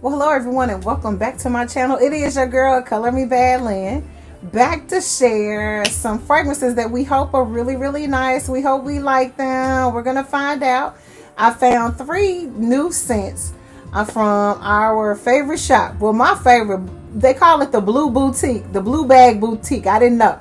Well, hello everyone and welcome back to my channel. It is your girl, Color Me Bad Lynn, back to share some fragrances that we hope are really nice. We hope we like them. We're gonna find out. I found 3 new scents from our favorite shop. Well, my favorite, they call it the Blue Boutique, the Blue Bag Boutique. I didn't know.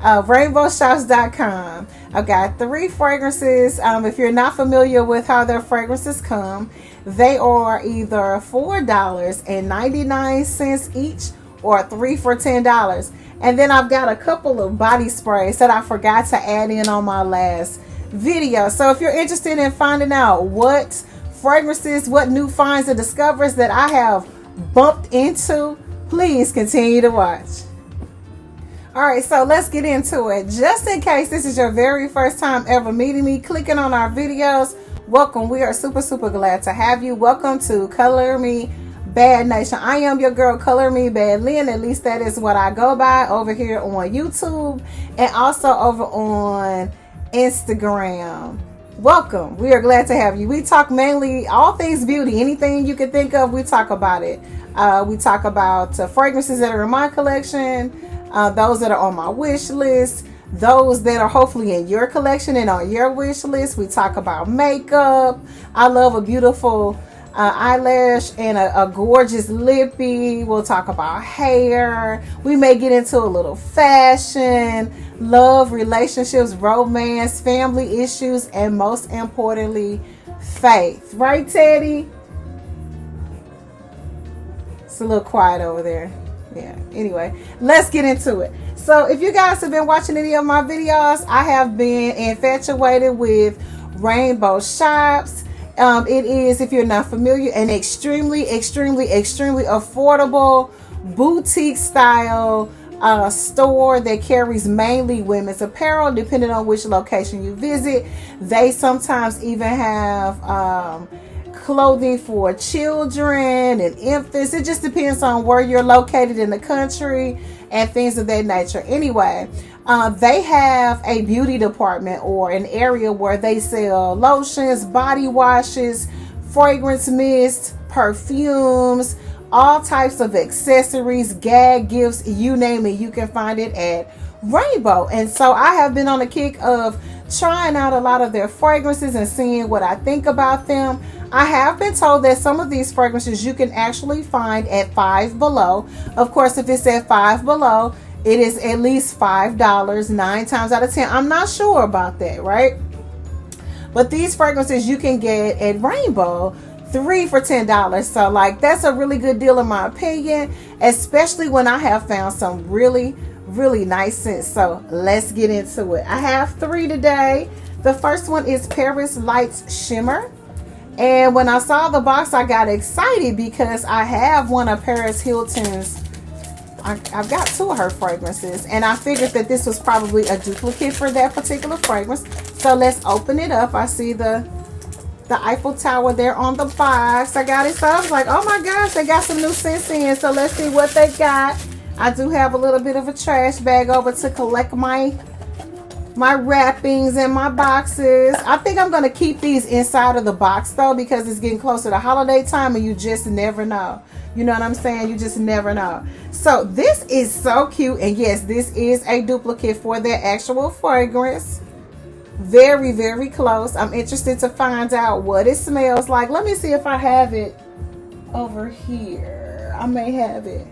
RainbowShops.com. I've got 3 fragrances. If you're not familiar with how their fragrances come, they are either $4.99 each or 3 for $10. And then I've got a couple of body sprays that I forgot to add in on my last video. So if you're interested in finding out what fragrances, what new finds and discoveries that I have bumped into, please continue to watch. Alright, so let's get into it. Just in case this is your very first time ever meeting me, clicking on our videos, welcome. We are super glad to have you. Welcome to Color Me Bad Nation. I am your girl, Color Me Bad Lynn. At least that is what I go by over here on YouTube and also over on Instagram. Welcome. We are glad to have you. We talk mainly all things beauty. Anything you can think of, we talk about it. We talk about fragrances that are in my collection, those that are on my wish list, those that are hopefully in your collection and on your wish list. We talk about makeup. I love a beautiful eyelash and a gorgeous lippy. We'll talk about hair. We may get into a little fashion, love, relationships, romance, family issues, and most importantly, faith. Right, Teddy? It's a little quiet over there. Yeah, anyway, let's get into it. So if you guys have been watching any of my videos, I have been infatuated with Rainbow Shops. It is, if you're not familiar, an extremely affordable boutique style store that carries mainly women's apparel, depending on which location you visit. They sometimes even have clothing for children and infants. It just depends on where you're located in the country and things of that nature. Anyway, they have a beauty department or an area where they sell lotions, body washes, fragrance mist, perfumes, all types of accessories, gag gifts, you name it, you can find it at Rainbow. And so I have been on a kick of trying out a lot of their fragrances and seeing what I think about them. I have been told that some of these fragrances you can actually find at Five Below. Of course, if it's at Five Below, it is at least $5 9 times out of 10. I'm not sure about that, right? But these fragrances you can get at Rainbow 3 for $10. So like, that's a really good deal in my opinion, especially when I have found some really nice scents. So let's get into it. I have 3 today. The first one is Paris Lights Shimmer. And when I saw the box, I got excited because I have one of Paris Hilton's, I've got 2 of her fragrances, and I figured that this was probably a duplicate for that particular fragrance. So let's open it up. I see the Eiffel Tower there on the box. I got it. So I was like, oh my gosh, they got some new scents in. So let's see what they got. I do have a little bit of a trash bag over to collect my wrappings and my boxes. I think I'm going to keep these inside of the box though, because it's getting closer to holiday time and you just never know. You know what I'm saying? You just never know. So this is so cute. And yes, this is a duplicate for their actual fragrance. Very close. I'm interested to find out what it smells like. Let me see if I have it over here. I may have it.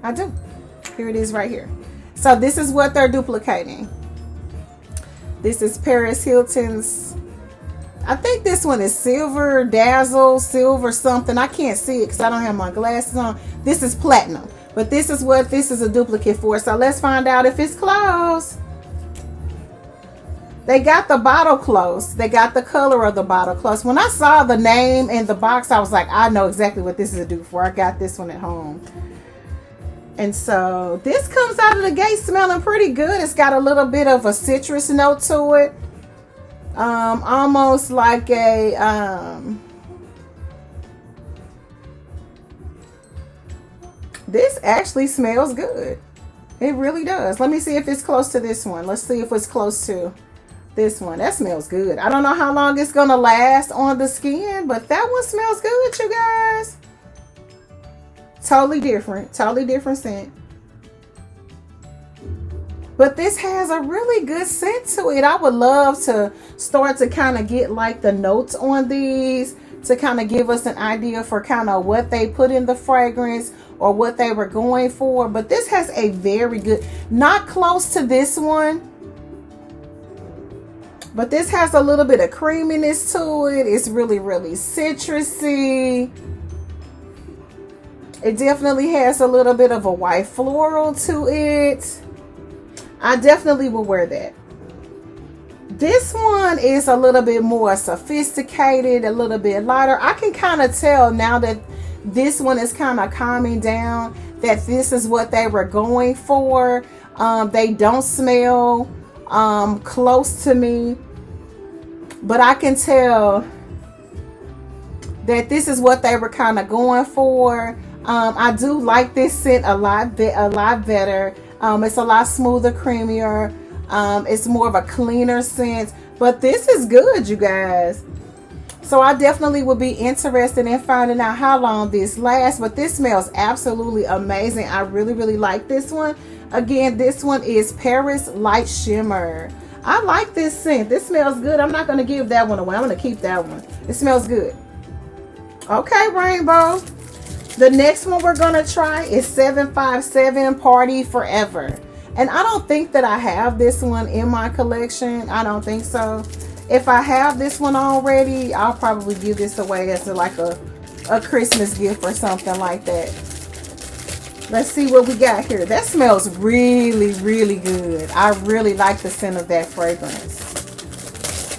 I do. Here it is right here. So this is what they're duplicating. This is Paris Hilton's, I think this one is Silver Dazzle, Silver something. I can't see it because I don't have my glasses on. This is Platinum. But this is what this is a duplicate for. So let's find out if it's close. They got the bottle close. They got the color of the bottle close. When I saw the name in the box, I was like, I know exactly what this is a dupe for. I got this one at home. And so this comes out of the gate smelling pretty good. It's got a little bit of a citrus note to it. Almost like a, this actually smells good. It really does. Let me see if it's close to this one. Let's see if it's close to this one. That smells good. I don't know how long it's going to last on the skin, but that one smells good, you guys. Totally different scent. But this has a really good scent to it. I would love to start to kind of get like the notes on these to kind of give us an idea for kind of what they put in the fragrance or what they were going for. But this has a very good, not close to this one, but this has a little bit of creaminess to it. It's really, really citrusy. It definitely has a little bit of a white floral to it. I definitely will wear that. This one is a little bit more sophisticated, a little bit lighter. I can kind of tell now that this one is kind of calming down that this is what they were going for. They don't smell close to me, but I can tell that this is what they were kind of going for. I do like this scent a lot better. It's a lot smoother, creamier. It's more of a cleaner scent, but this is good, you guys. So I definitely would be interested in finding out how long this lasts, but this smells absolutely amazing. I really, really like this one. Again, this one is Paris Light Shimmer. I like this scent. This smells good. I'm not going to give that one away. I'm going to keep that one. It smells good. Okay, Rainbow. The next one we're going to try is 757 Party Forever. And I don't think that I have this one in my collection. I don't think so. If I have this one already, I'll probably give this away as like a Christmas gift or something like that. Let's see what we got here. That smells really, really good. I really like the scent of that fragrance.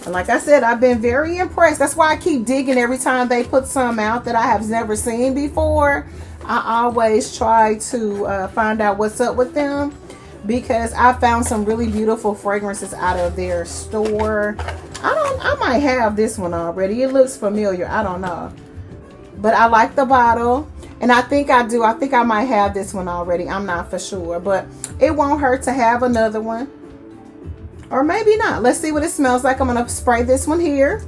And like I said, I've been very impressed. That's why I keep digging every time they put some out that I have never seen before. I always try to find out what's up with them, because I found some really beautiful fragrances out of their store. I might have this one already. It looks familiar. I don't know. But I like the bottle. And I think I do. I think I might have this one already. I'm not for sure. But it won't hurt to have another one. Or maybe not. Let's see what it smells like. I'm going to spray this one here.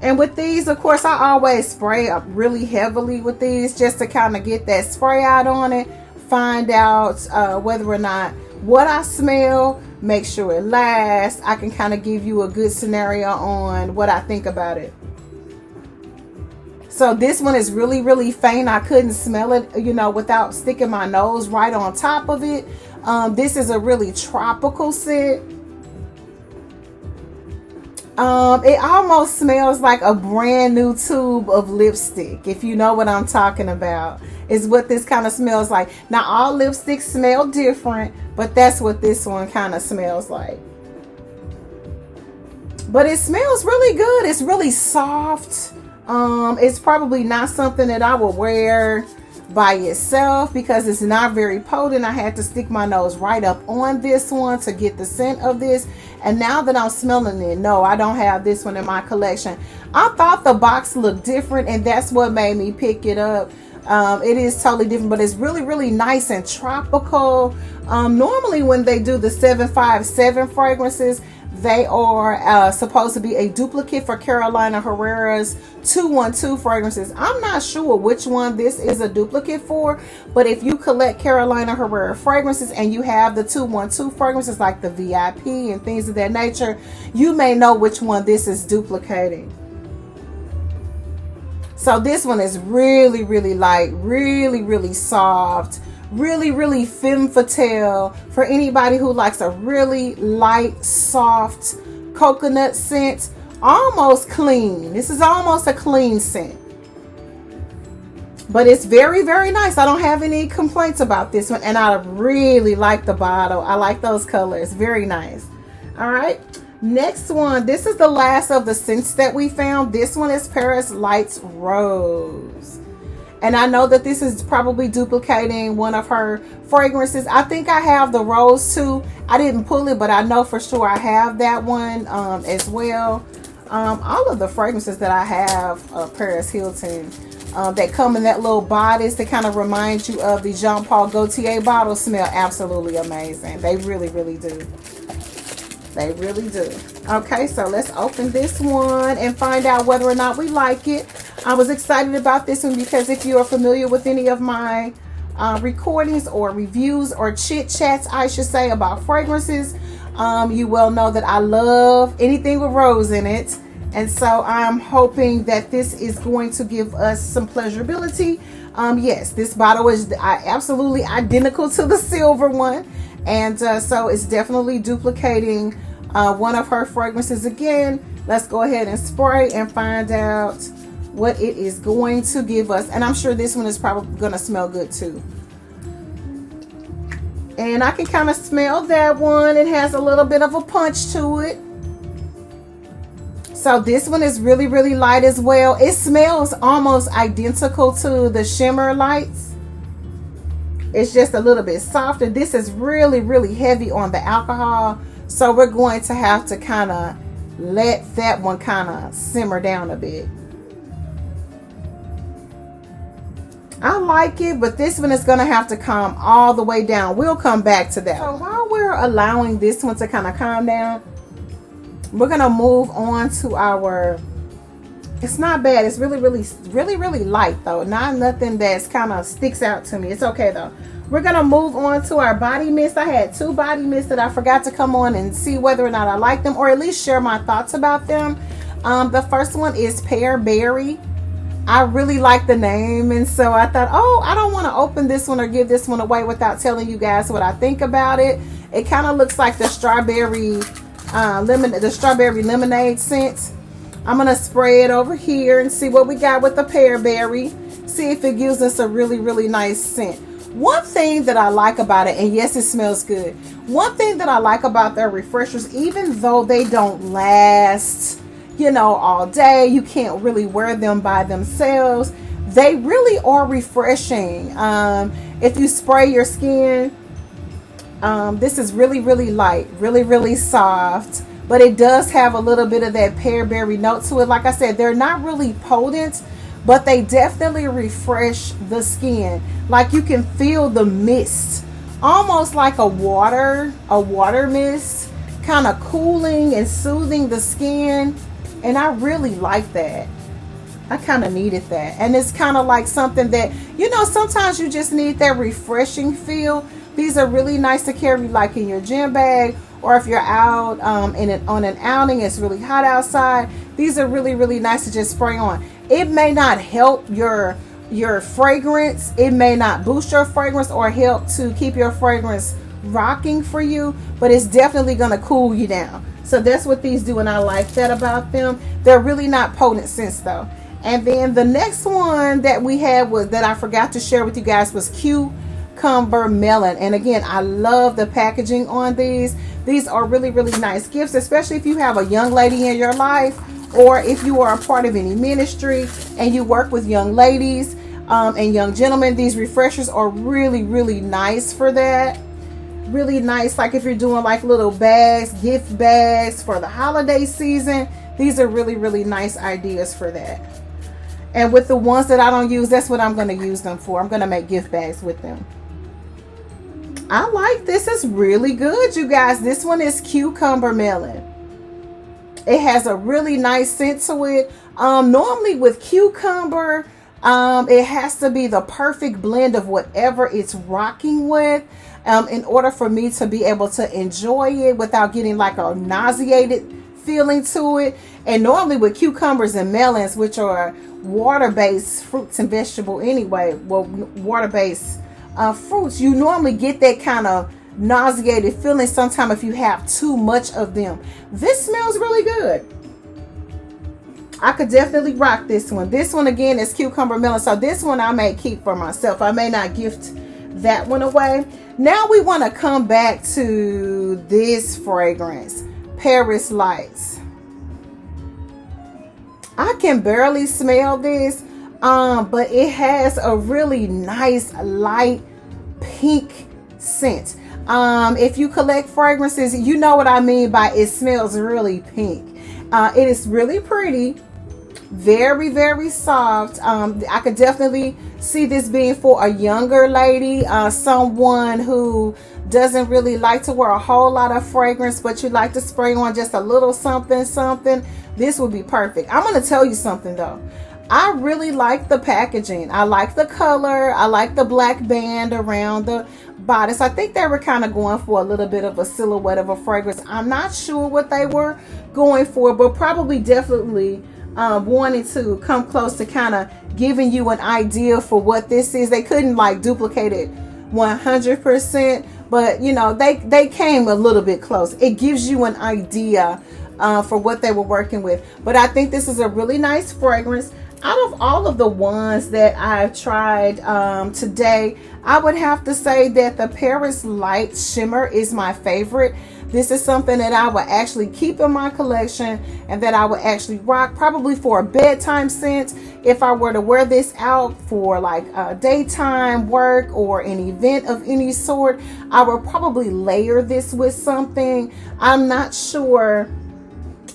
And with these, of course, I always spray up really heavily with these just to kind of get that spray out on it. Find out whether or not what I smell, make sure it lasts. I can kind of give you a good scenario on what I think about it. So this one is really, really faint. I couldn't smell it, you know, without sticking my nose right on top of it. This is a really tropical scent. It almost smells like a brand new tube of lipstick, if you know what I'm talking about, is what this kind of smells like. Now, all lipsticks smell different, but that's what this one kind of smells like. But it smells really good. It's really soft. It's probably not something that I would wear by itself because it's not very potent. I had to stick my nose right up on this one to get the scent of this. And now that I'm smelling it, no, I don't have this one in my collection. I thought the box looked different, and that's what made me pick it up. It is totally different, but it's really, really nice and tropical. Normally when they do the 757 fragrances, they are supposed to be a duplicate for Carolina Herrera's 212 fragrances. I'm not sure which one this is a duplicate for, but if you collect Carolina Herrera fragrances and you have the 212 fragrances like the VIP and things of that nature, you may know which one this is duplicating. So this one is really, really light, really, really soft, really, really femme fatale for anybody who likes a really light, soft coconut scent, almost clean. This is almost a clean scent, but it's very, very nice. I don't have any complaints about this one, and I really like the bottle. I like those colors. Very nice. All right, next one. This is the last of the scents that we found. This one is Paris Lights Rose. And I know that this is probably duplicating one of her fragrances. I think I have the rose too. I didn't pull it, but I know for sure I have that one as well. All of the fragrances that I have of Paris Hilton that come in that little bodice that kind of remind you of the Jean Paul Gaultier bottle smell absolutely amazing. They really, really do. They really do. Okay, so let's open this one and find out whether or not we like it. I was excited about this one because if you are familiar with any of my recordings or reviews or chit chats, I should say, about fragrances, you well know that I love anything with rose in it. And so I'm hoping that this is going to give us some pleasurability. Yes, this bottle is absolutely identical to the silver one. And so it's definitely duplicating one of her fragrances again. Let's go ahead and spray and find out what it is going to give us. And I'm sure this one is probably going to smell good too. And I can kind of smell that one. It has a little bit of a punch to it. So this one is really, really light as well. It smells almost identical to the Shimmer Lights. It's just a little bit softer. This is really, really heavy on the alcohol. So we're going to have to kind of let that one kind of simmer down a bit. I like it, but this one is going to have to calm all the way down. We'll come back to that. So while we're allowing this one to kind of calm down, we're going to move on to our, it's not bad. It's really, really light though. Not nothing that's kind of sticks out to me. It's okay though. We're going to move on to our body mist. I had 2 body mists that I forgot to come on and see whether or not I like them, or at least share my thoughts about them. The first one is Pear Berry. I really like the name, and so I thought, oh, I don't want to open this one or give this one away without telling you guys what I think about it. It kind of looks like the strawberry lemonade scent. I'm gonna spray it over here and see what we got with the Pear Berry. See if it gives us a really, really nice scent. One thing that I like about it, and yes, it smells good. One thing that I like about their refreshers, even though they don't last, you know, all day, you can't really wear them by themselves, they really are refreshing. If you spray your skin, this is really, really light, really, really soft, but it does have a little bit of that pear berry note to it. Like I said, they're not really potent, but they definitely refresh the skin. Like you can feel the mist, almost like a water mist, kind of cooling and soothing the skin. And I really like that. I kind of needed that. And it's kind of like something that, you know, sometimes you just need that refreshing feel. These are really nice to carry like in your gym bag, or if you're out on an outing, it's really hot outside. These are really, really nice to just spray on. It may not help your fragrance. It may not boost your fragrance or help to keep your fragrance rocking for you, but it's definitely going to cool you down. So that's what these do, and I like that about them. They're really not potent scents though. And then the next one that we had was, that I forgot to share with you guys, was Cucumber Melon. And again, I love the packaging on these. These are really, really nice gifts, especially if you have a young lady in your life, or if you are a part of any ministry and you work with young ladies and young gentlemen. These refreshers are really, really nice for that. Really nice, like if you're doing like little bags, gift bags for the holiday season. These are really, really nice ideas for that. And with the ones that I don't use, that's what I'm going to use them for. I'm going to make gift bags with them. I like this. It's really good, you guys. This one is Cucumber Melon. It has a really nice scent to it. Normally with cucumber, it has to be the perfect blend of whatever it's rocking with, in order for me to be able to enjoy it without getting like a nauseated feeling to it. And normally with cucumbers and melons, which are water-based fruits and vegetable anyway, well, water-based fruits, you normally get that kind of nauseated feeling sometimes if you have too much of them. This smells really good. I could definitely rock this one. This one again is Cucumber Melon. So this one I may keep for myself. I may not gift that one away. Now we want to come back to this fragrance, Paris Lights. I can barely smell this, but it has a really nice light pink scent. If you collect fragrances, you know what I mean by it smells really pink. It is really pretty, very, very soft. I could definitely see this being for a younger lady, someone who doesn't really like to wear a whole lot of fragrance, but you like to spray on just a little something. This would be perfect. I'm going to tell you something though. I really like the packaging. I like the color. I like the black band around the bodice. I think they were kind of going for a little bit of a silhouette of a fragrance. I'm not sure what they were going for, but probably definitely wanted to come close to kind of giving you an idea for what this is. They couldn't like duplicate it 100%, but you know, they came a little bit close. It gives you an idea for what they were working with. But I think this is a really nice fragrance. Out of all of the ones that I've tried today, I would have to say that the Paris Light Shimmer is my favorite. This is something that I would actually keep in my collection and that I would actually rock probably for a bedtime scent. If I were to wear this out for like daytime work or an event of any sort, I would probably layer this with something. I'm not sure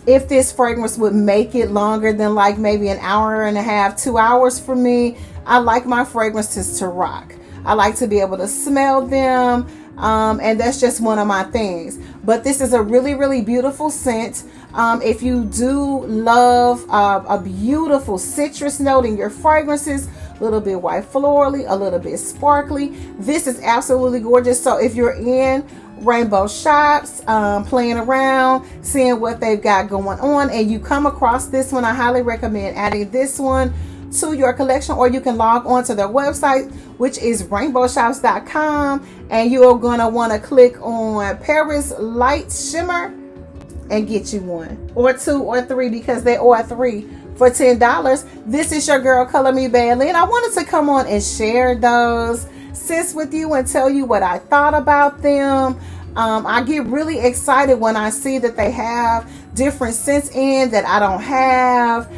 if this fragrance would make it longer than like maybe an hour and a half, 2 hours for me. I like my fragrances to rock. I like to be able to smell them. And that's just one of my things. But this is a really, really beautiful scent. If you do love a beautiful citrus note in your fragrances, a little bit white florally, a little bit sparkly, this is absolutely gorgeous. So if you're in rainbow shops, playing around, seeing what they've got going on, and you come across this one, I highly recommend adding this one to your collection, or you can log on to their website, which is rainbowshops.com, and you're going to want to click on Paris Light Shimmer and get you one or two or three, because they are three for $10. This is your girl Color Me Badly, and I wanted to come on and share those scents with you and tell you what I thought about them. I get really excited when I see that they have different scents in that I don't have,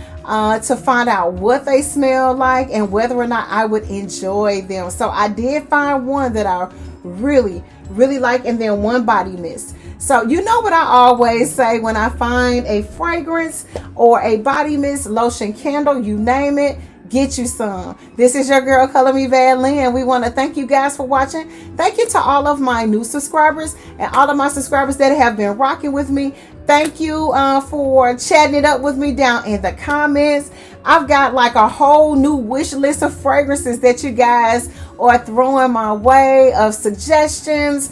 to find out what they smell like and whether or not I would enjoy them. So I did find one that I really, really like, and then one body mist. So you know what I always say when I find a fragrance or a body mist, lotion, candle, you name it, get you some. This is your girl Color Me Badly, and we want to thank you guys for watching. Thank you to all of my new subscribers and all of my subscribers that have been rocking with me. Thank you for chatting it up with me down in the comments. I've got like a whole new wish list of fragrances that you guys are throwing my way, of suggestions,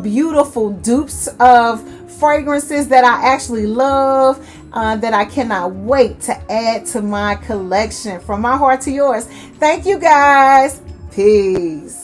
beautiful dupes of fragrances that I actually love, that I cannot wait to add to my collection. From my heart to yours. Thank you guys. Peace.